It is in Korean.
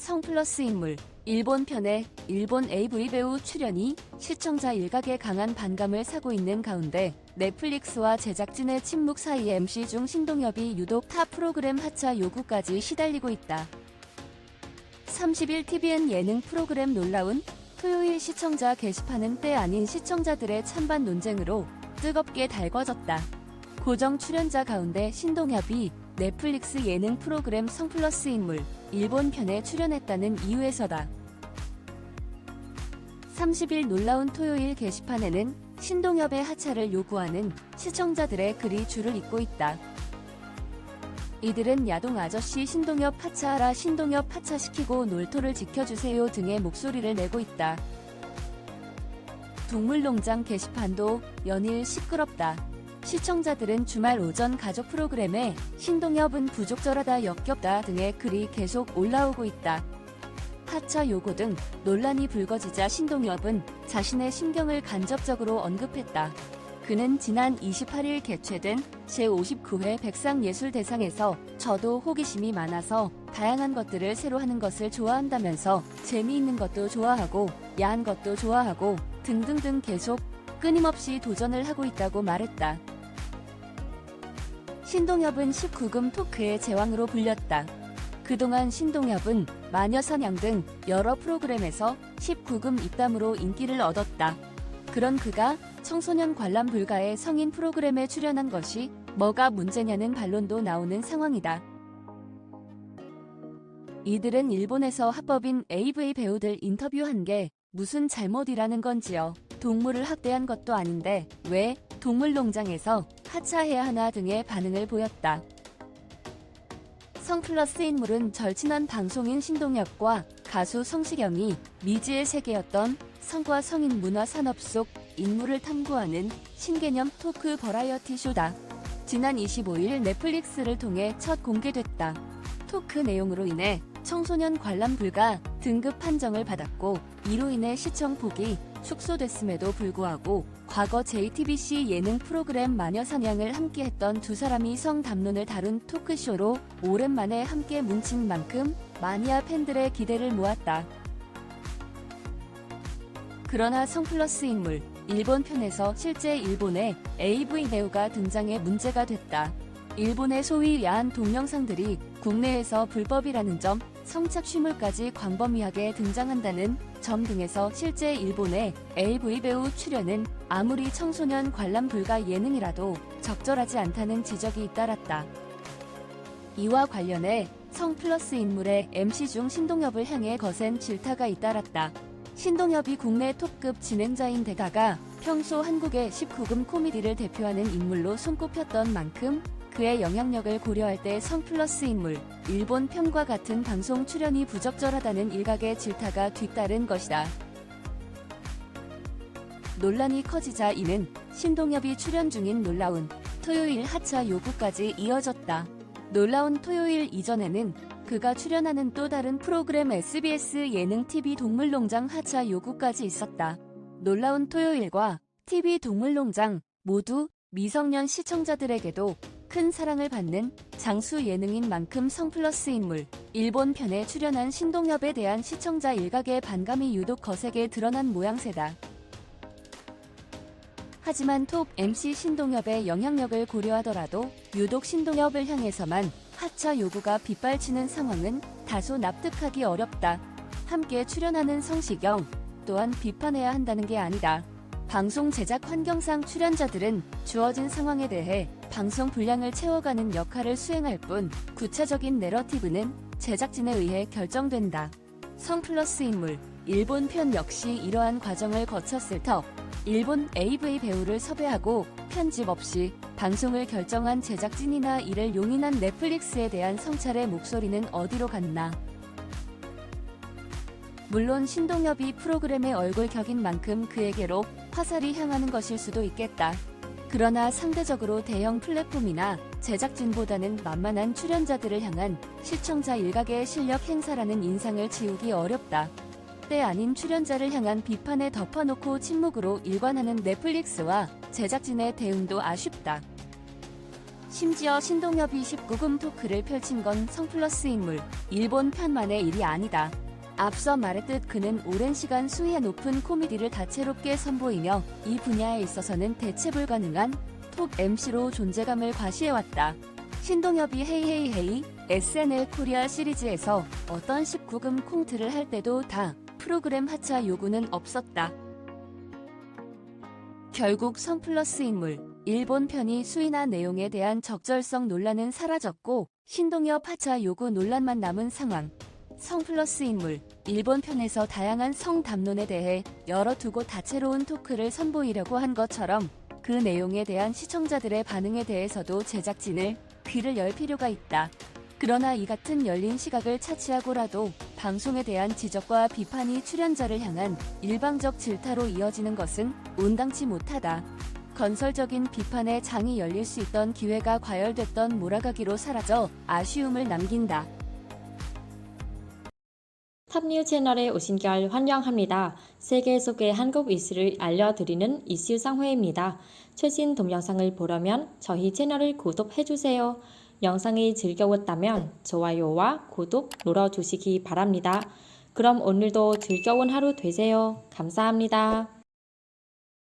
성플러스 인물 일본 편에 일본 AV 배우 출연이 시청자 일각에 강한 반감을 사고 있는 가운데 넷플릭스와 제작진의 침묵 사이에 MC 중 신동엽이 유독 타 프로그램 하차 요구까지 시달리고 있다. 30일 TVN 예능 프로그램 놀라운 토요일 시청자 게시판은 때 아닌 시청자들의 찬반 논쟁으로 뜨겁게 달궈졌다. 고정 출연자 가운데 신동엽이 넷플릭스 예능 프로그램 성플러스 인물 일본 편에 출연했다는 이유에서다. 30일 놀라운 토요일 게시판에는 신동엽의 하차를 요구하는 시청자들의 글이 줄을 잇고 있다. 이들은 야동 아저씨 신동엽 하차하라, 신동엽 하차시키고 놀토를 지켜주세요 등의 목소리를 내고 있다. 동물농장 게시판도 연일 시끄럽다. 시청자들은 주말 오전 가족 프로그램에 신동엽은 부적절하다, 역겹다 등의 글이 계속 올라오고 있다. 하차 요구 등 논란이 불거지자 신동엽은 자신의 심경을 간접적으로 언급했다. 그는 지난 28일 개최된 제59회 백상예술대상에서 저도 호기심이 많아서 다양한 것들을 새로 하는 것을 좋아한다면서 재미있는 것도 좋아하고 야한 것도 좋아하고 등등등 계속 끊임없이 도전을 하고 있다고 말했다. 신동엽은 19금 토크의 제왕으로 불렸다. 그동안 신동엽은 마녀사냥 등 여러 프로그램에서 19금 입담으로 인기를 얻었다. 그런 그가 청소년 관람 불가의 성인 프로그램에 출연한 것이 뭐가 문제냐는 반론도 나오는 상황이다. 이들은 일본에서 합법인 AV 배우들 인터뷰한 게 무슨 잘못이라는 건지요. 동물을 학대한 것도 아닌데 왜 동물농장에서 하차해야 하나 등의 반응을 보였다. 성플러스 인물은 절친한 방송인 신동엽과 가수 성시경이 미지의 세계였던 성과 성인 문화 산업 속 인물을 탐구하는 신개념 토크 버라이어티 쇼다. 지난 25일 넷플릭스를 통해 첫 공개됐다. 토크 내용으로 인해 청소년 관람 불가 등급 판정을 받았고 이로 인해 시청 폭이 축소됐음에도 불구하고 과거 JTBC 예능 프로그램 마녀사냥을 함께했던 두 사람이 성 담론을 다룬 토크쇼로 오랜만에 함께 뭉친 만큼 마니아 팬들의 기대를 모았다. 그러나 성플러스 인물 일본 편에서 실제 일본의 AV 배우가 등장해 문제가 됐다. 일본의 소위 야한 동영상들이 국내에서 불법이라는 점, 성착취물까지 광범위하게 등장한다는 점 등에서 실제 일본의 AV 배우 출연은 아무리 청소년 관람 불가 예능이라도 적절하지 않다는 지적이 잇따랐다. 이와 관련해 성플러스 인물의 MC 중 신동엽을 향해 거센 질타가 잇따랐다. 신동엽이 국내 톱급 진행자인 데다가 평소 한국의 19금 코미디를 대표하는 인물로 손꼽혔던 만큼 그의 영향력을 고려할 때 성플러스 인물 일본 편과 같은 방송 출연이 부적절하다는 일각의 질타가 뒤따른 것이다. 논란이 커지자 이는 신동엽이 출연 중인 놀라운 토요일 하차 요구까지 이어졌다. 놀라운 토요일 이전에는 그가 출연하는 또 다른 프로그램 SBS 예능 TV 동물농장 하차 요구까지 있었다. 놀라운 토요일과 TV 동물농장 모두 미성년 시청자들에게도 큰 사랑을 받는 장수 예능인 만큼 성플러스 인물 일본 편에 출연한 신동엽에 대한 시청자 일각의 반감이 유독 거세게 드러난 모양새다. 하지만 톱 MC 신동엽의 영향력을 고려하더라도 유독 신동엽을 향해서만 하차 요구가 빗발치는 상황은 다소 납득하기 어렵다. 함께 출연하는 성시경 또한 비판해야 한다는 게 아니다. 방송 제작 환경상 출연자들은 주어진 상황에 대해 방송 분량을 채워가는 역할을 수행할 뿐 구체적인 내러티브는 제작진에 의해 결정된다. 성플러스 인물 일본 편 역시 이러한 과정을 거쳤을 터 일본 AV 배우를 섭외하고 편집 없이 방송을 결정한 제작진이나 이를 용인한 넷플릭스에 대한 성찰의 목소리는 어디로 갔나. 물론 신동엽이 프로그램의 얼굴 격인 만큼 그에게로 화살이 향하는 것일 수도 있겠다. 그러나 상대적으로 대형 플랫폼이나 제작진보다는 만만한 출연자들을 향한 시청자 일각의 실력 행사라는 인상을 지우기 어렵다. 때 아닌 출연자를 향한 비판에 덮어놓고 침묵으로 일관하는 넷플릭스와 제작진의 대응도 아쉽다. 심지어 신동엽이 19금 토크를 펼친 건 성플러스 인물 일본 편만의 일이 아니다. 앞서 말했듯 그는 오랜 시간 수위가 높은 코미디를 다채롭게 선보이며 이 분야에 있어서는 대체 불가능한 톱 MC로 존재감을 과시해왔다. 신동엽이 헤이헤이헤이 SNL 코리아 시리즈에서 어떤 19금 콩트를 할 때도 다 프로그램 하차 요구는 없었다. 결국 성플러스 인물 일본 편이 수인한 내용에 대한 적절성 논란은 사라졌고 신동엽 하차 요구 논란만 남은 상황. 성플러스 인물 일본 편에서 다양한 성 담론에 대해 열어두고 다채로운 토크를 선보이려고 한 것처럼 그 내용에 대한 시청자들의 반응에 대해서도 제작진을 귀를 열 필요가 있다. 그러나 이 같은 열린 시각을 차치하고라도 방송에 대한 지적과 비판이 출연자를 향한 일방적 질타로 이어지는 것은 온당치 못하다. 건설적인 비판의 장이 열릴 수 있던 기회가 과열됐던 몰아가기로 사라져 아쉬움을 남긴다. 탑뉴 채널에 오신 걸 환영합니다. 세계 속의 한국 이슈를 알려드리는 이슈 상회입니다. 최신 동영상을 보려면 저희 채널을 구독해주세요. 영상이 즐거웠다면 좋아요와 구독 눌러주시기 바랍니다. 그럼 오늘도 즐거운 하루 되세요. 감사합니다.